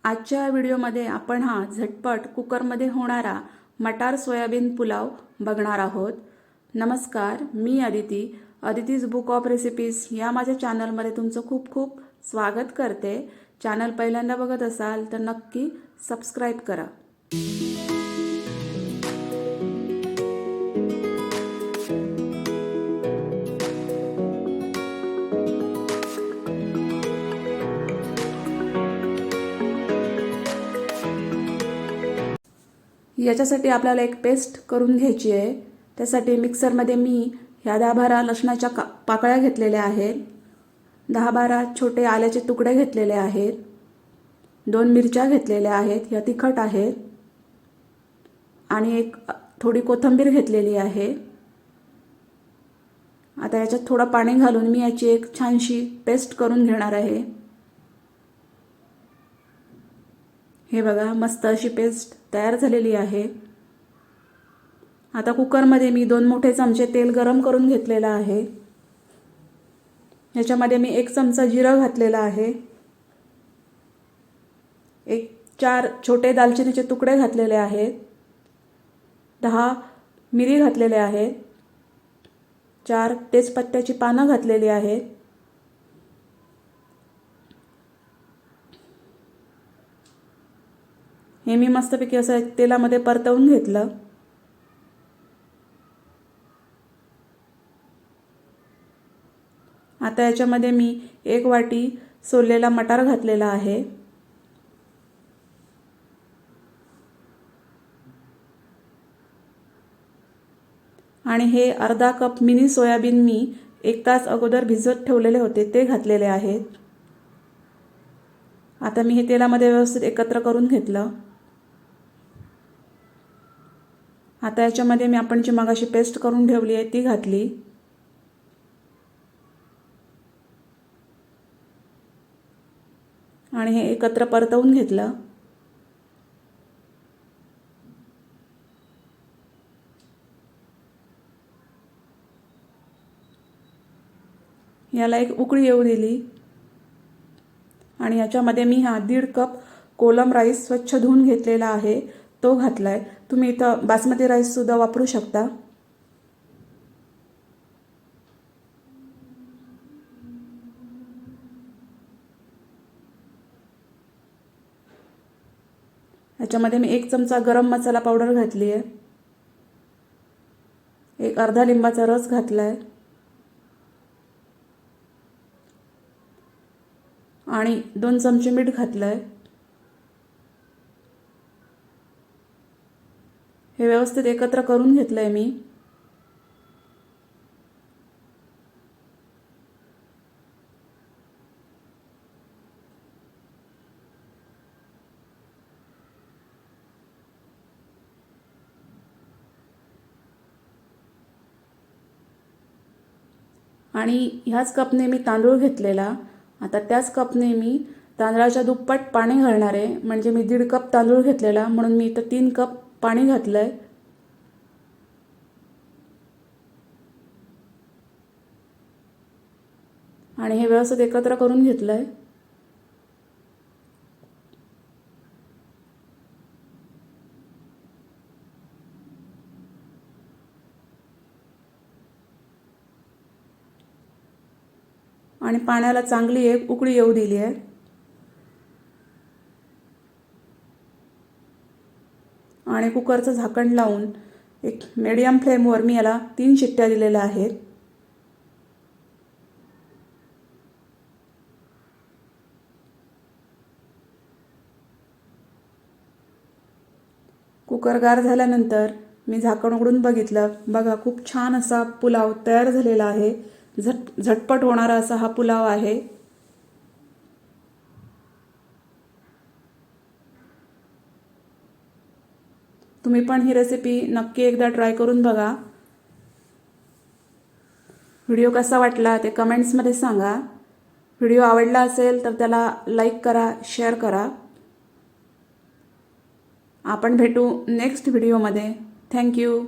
आजच्या व्हिडिओमध्ये आपण हा झटपट कुकरमध्ये होणारा मटार सोयाबीन पुलाव बघणार आहोत। नमस्कार, मी अदितीज बुक ऑफ रेसिपीज या माझ्या चॅनलमध्ये तुमचं खूप खूप स्वागत करते। चॅनल पहिल्यांदा बघत असाल तर नक्की सबस्क्राइब करा। याच्यासाठी आपल्याला एक पेस्ट करून घ्यायची आहे। त्यासाठी मिक्सरमध्ये मी ह्या 10-12 लसणाच्या पाकळ्या घेतलेल्या आहेत, 10-12 छोटे आल्याचे तुकडे घेतलेले आहेत, 2 मिरच्या घेतलेल्या आहेत, ह्या तिखट आहेत, आणि एक थोडी कोथिंबीर घेतलेली आहे। आता याच्यात थोडं पाणी घालून मी याची एक छानशी पेस्ट करून घेणार आहे। हे बघा, मस्त अशी पेस्ट तयार झालेली आहे। आता कुकरमध्ये मी 2 मोठे चमचे तेल गरम करून घेतलेला आहे। याच्यामध्ये मी 1 चमचा जिरं घातलेला आहे, 4 छोटे दालचिनीचे तुकडे घातलेले आहेत, 10 मिरी घातलेले आहेत, 4 तेजपत्त्याची पानं घातलेली आहेत, हे मी मस्तपैकी असं तेलामध्ये परतवून घेतलं। आता याच्यामध्ये मी 1 वाटी सोललेला मटार घातलेला आहे, आणि हे अर्धा कप मिनी सोयाबीन मी 1 तास अगोदर भिजवत ठेवलेले होते ते घातलेले आहेत। आता मी हे तेलामध्ये व्यवस्थित एकत्र करून घेतलं। आता याच्यामध्ये मी आपण जी मगाशी पेस्ट करून ठेवली आहे ती घातली, आणि हे एकत्र परतवून घेतलं। याला एक उकळी येऊ दिली, आणि याच्यामध्ये मी हा 1.5 कप कोलम राईस स्वच्छ धुवून घेतलेला आहे तो घातलाय। तुम्ही इथं बासमती राईस सुद्धा वापरू शकता। याच्यामध्ये मी 1 चमचा गरम मसाला पावडर घातली आहे, एक अर्धा लिंबाचा रस घातलाय, आणि 2 चमचे मीठ घातलंय। हे व्यवस्थित एकत्र करून घेतलंय मी। आणि ह्याच कपने मी तांदूळ घेतलेला। आता त्याच कपने मी तांदळाच्या दुप्पट पाणी घालणार आहे, म्हणजे मी 1.5 कप तांदूळ घेतलेला म्हणून मी इथं 3 कप पाणी घातलंय। आणि हे व्यवस्थित एकत्र करून घेतलंय। आणि पाण्याला चांगली एक उकळी येऊ दिली आहे। आणि कुकरचं झाकण लावून एक मीडियम फ्लेमवर मी याला 3 शिट्ट्या दिलेल्या आहेत। कुकर गार झाल्यानंतर मी झाकण उघडून बघितलं। बघा, खूप छान असा पुलाव तयार झालेला आहे। झटपट होणारा असा हा पुलाव आहे। तुम्ही पण ही रेसिपी नक्की एकदा ट्राय करून बघा। व्हिडिओ कसा वाटला ते कमेंट्समध्ये सांगा। व्हिडिओ आवडला असेल तर त्याला लाईक करा, शेअर करा। आपण भेटू नेक्स्ट व्हिडिओमध्ये। Thank you.